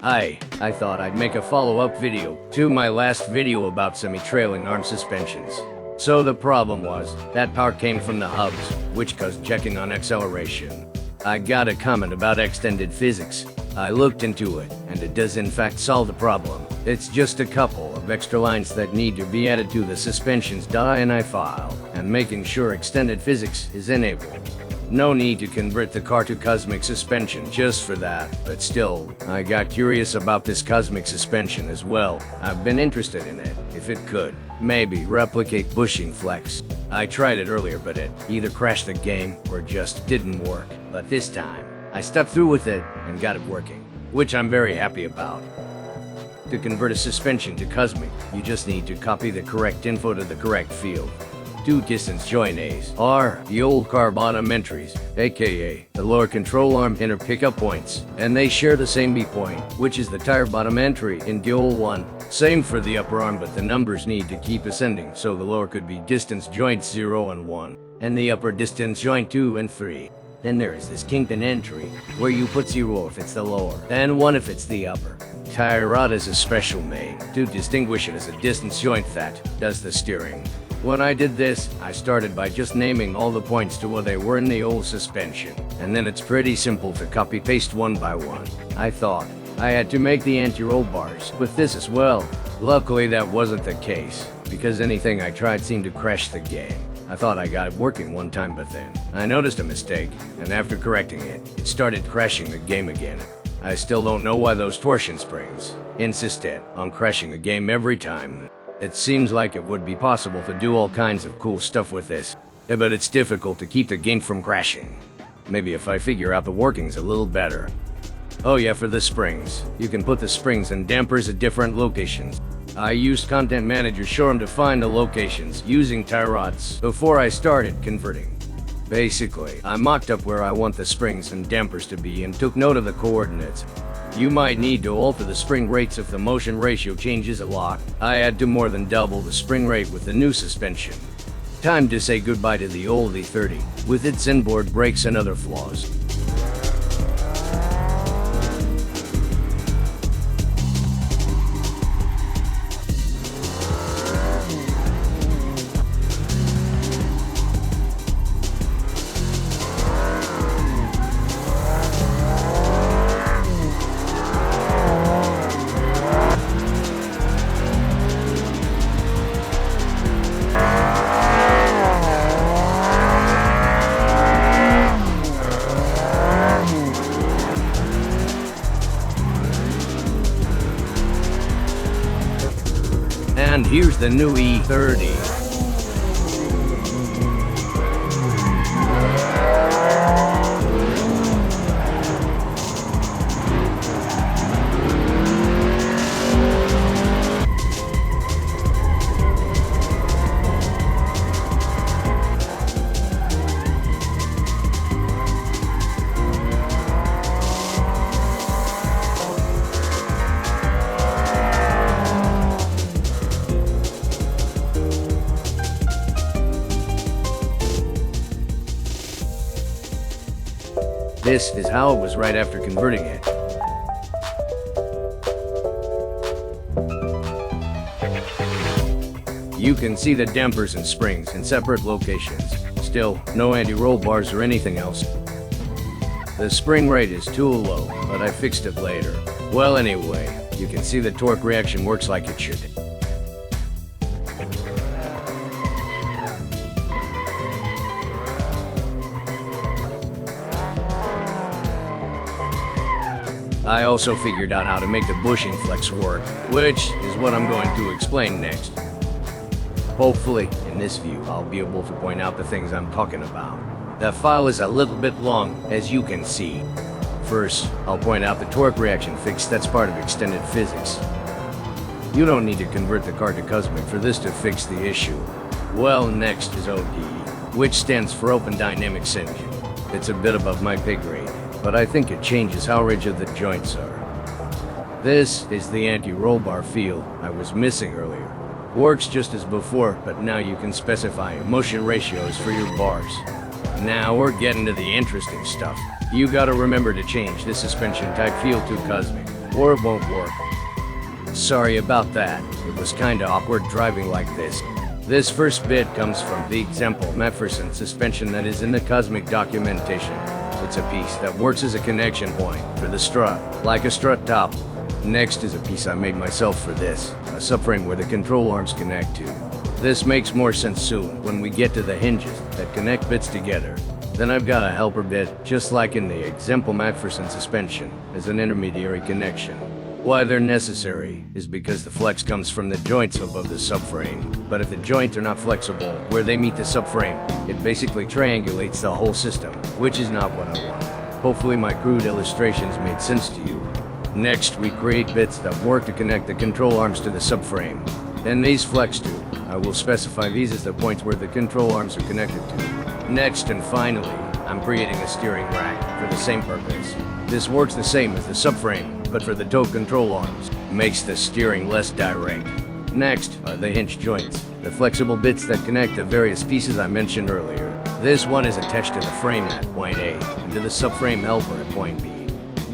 I thought I'd make a follow-up video to my last video about semi-trailing arm suspensions. So the problem was, that power came from the hubs, which caused checking on acceleration. I got a comment about extended physics. I looked into it, and it does in fact solve the problem. It's just a couple of extra lines that need to be added to the suspension's .ini file, and making sure extended physics is enabled. No need to convert the car to cosmic suspension just for that, but still, I got curious about this cosmic suspension as well. I've been interested in it, if it could, maybe replicate bushing flex. I tried it earlier, but it either crashed the game or just didn't work. But this time, I stuck through with it and got it working, which I'm very happy about. To convert a suspension to cosmic, you just need to copy the correct info to the correct field. Two distance joint A's are the old car bottom entries, aka the lower control arm inner pickup points, and they share the same B point, which is the tire bottom entry in the old one. Same for the upper arm, but the numbers need to keep ascending, so the lower could be distance joints 0 and 1, and the upper distance joint 2 and 3. Then there is this kingpin entry, where you put 0 if it's the lower, and 1 if it's the upper. Tire rod is a special made to distinguish it as a distance joint that does the steering. When I did this, I started by just naming all the points to what they were in the old suspension, and then it's pretty simple to copy-paste one by one. I thought I had to make the anti-roll bars with this as well. Luckily that wasn't the case, because anything I tried seemed to crash the game. I thought I got it working one time, but then I noticed a mistake, and after correcting it, it started crashing the game again. I still don't know why those torsion springs insisted on crashing the game every time. It seems like it would be possible to do all kinds of cool stuff with this, but it's difficult to keep the game from crashing. Maybe if I figure out the workings a little better. Oh yeah, for the springs, you can put the springs and dampers at different locations. I used Content Manager Showroom to find the locations using tie rods before I started converting. Basically, I mocked up where I want the springs and dampers to be and took note of the coordinates. You might need to alter the spring rates if the motion ratio changes a lot. I had to more than double the spring rate with the new suspension. Time to say goodbye to the old E30, with its inboard brakes and other flaws. And here's the new E30. This is how it was right after converting it. You can see the dampers and springs in separate locations. Still, no anti-roll bars or anything else. The spring rate is too low, but I fixed it later. Well, anyway, you can see the torque reaction works like it should. I also figured out how to make the bushing flex work, which is what I'm going to explain next. Hopefully, in this view, I'll be able to point out the things I'm talking about. The file is a little bit long, as you can see. First, I'll point out the torque reaction fix that's part of extended physics. You don't need to convert the car to cosmic for this to fix the issue. Well, next is ODE, which stands for Open Dynamics Engine. It's a bit above my pay grade, but I think it changes how rigid the joints are. This is the anti-roll bar field I was missing earlier. Works just as before, but now you can specify motion ratios for your bars. Now we're getting to the interesting stuff. You gotta remember to change the suspension type field to cosmic, or it won't work. Sorry about that, it was kinda awkward driving like this. This first bit comes from the example Macpherson suspension that is in the Cosmic documentation. It's a piece that works as a connection point for the strut, like a strut top. Next is a piece I made myself for this, a subframe where the control arms connect to. This makes more sense soon when we get to the hinges that connect bits together. Then I've got a helper bit, just like in the example Macpherson suspension, as an intermediary connection. Why they're necessary is because the flex comes from the joints above the subframe, but if the joints are not flexible where they meet the subframe, it basically triangulates the whole system, which is not what I want. Hopefully my crude illustrations made sense to you. Next, we create bits that work to connect the control arms to the subframe. Then these flex too. I will specify these as the points where the control arms are connected to. Next and finally, I'm creating a steering rack for the same purpose. This works the same as the subframe, but for the toe control arms, makes the steering less direct. Next are the hinge joints, the flexible bits that connect the various pieces I mentioned earlier. This one is attached to the frame at point A, and to the subframe helper at point B.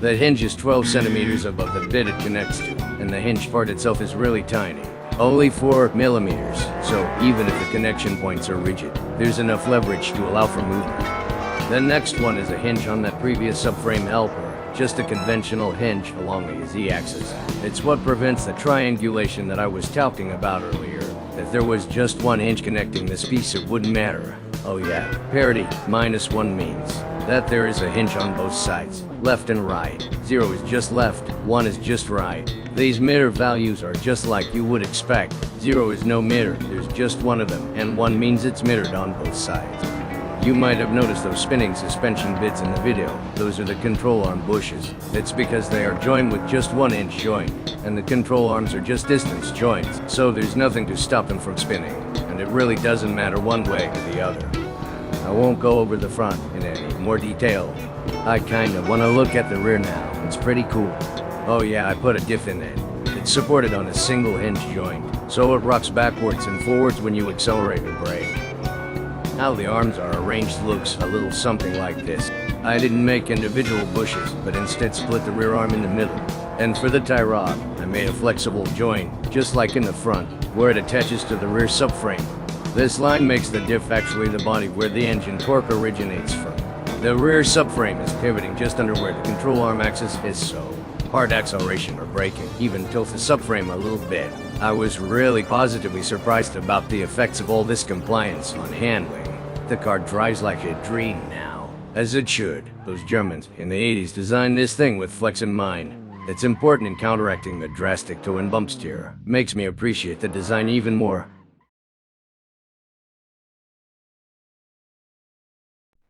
The hinge is 12 centimeters above the bit it connects to, and the hinge part itself is really tiny, only 4 millimeters, so even if the connection points are rigid, there's enough leverage to allow for movement. The next one is a hinge on that previous subframe helper, just a conventional hinge along the Z-axis. It's what prevents the triangulation that I was talking about earlier. If there was just one hinge connecting this piece, it wouldn't matter. Oh yeah, parity -1 means that there is a hinge on both sides, left and right. 0 is just left, 1 is just right. These mirror values are just like you would expect. 0 is no mirror, there's just one of them, and 1 means it's mirrored on both sides. You might have noticed those spinning suspension bits in the video. Those are the control arm bushes. It's because they are joined with just 1 inch joint, and the control arms are just distance joints, so there's nothing to stop them from spinning, and it really doesn't matter one way or the other. I won't go over the front in any more detail. I kinda wanna look at the rear now. It's pretty cool. Oh yeah, I put a diff in it. It's supported on a single hinge joint, so it rocks backwards and forwards when you accelerate or brake. How the arms are arranged looks a little something like this. I didn't make individual bushes, but instead split the rear arm in the middle. And for the tie rod, I made a flexible joint, just like in the front, where it attaches to the rear subframe. This line makes the diff actually the body where the engine torque originates from. The rear subframe is pivoting just under where the control arm axis is, so hard acceleration or braking even tilts the subframe a little bit. I was really positively surprised about the effects of all this compliance on handling. The car drives like a dream now, as it should. Those Germans in the 80s designed this thing with flex in mind. It's important in counteracting the drastic toe and bump steer. Makes me appreciate the design even more.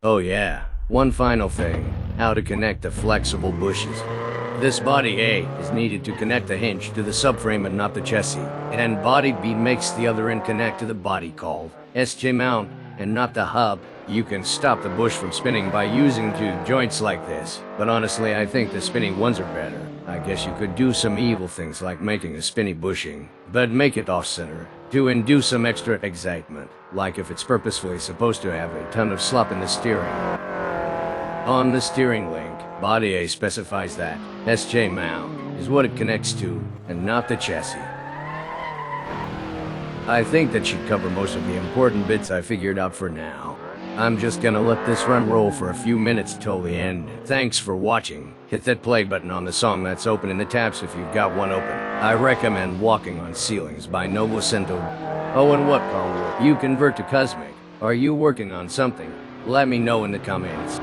Oh yeah, one final thing, how to connect the flexible bushes. This body A is needed to connect the hinge to the subframe and not the chassis, and body B makes the other end connect to the body called SJ mount, and not the hub. You can stop the bush from spinning by using 2 joints like this, but honestly I think the spinning ones are better. I guess you could do some evil things like making a spinny bushing, but make it off-center, to induce some extra excitement, like if it's purposefully supposed to have a ton of slop in the steering. On the steering link, body A specifies that SJ mount is what it connects to, and not the chassis. I think that should cover most of the important bits I figured out for now. I'm just gonna let this run roll for a few minutes till the end. Thanks for watching. Hit that play button on the song that's open in the tabs if you've got one open. I recommend Walking on Ceilings by Novecento. Oh, and what car will you convert to Cosmic? Are you working on something? Let me know in the comments.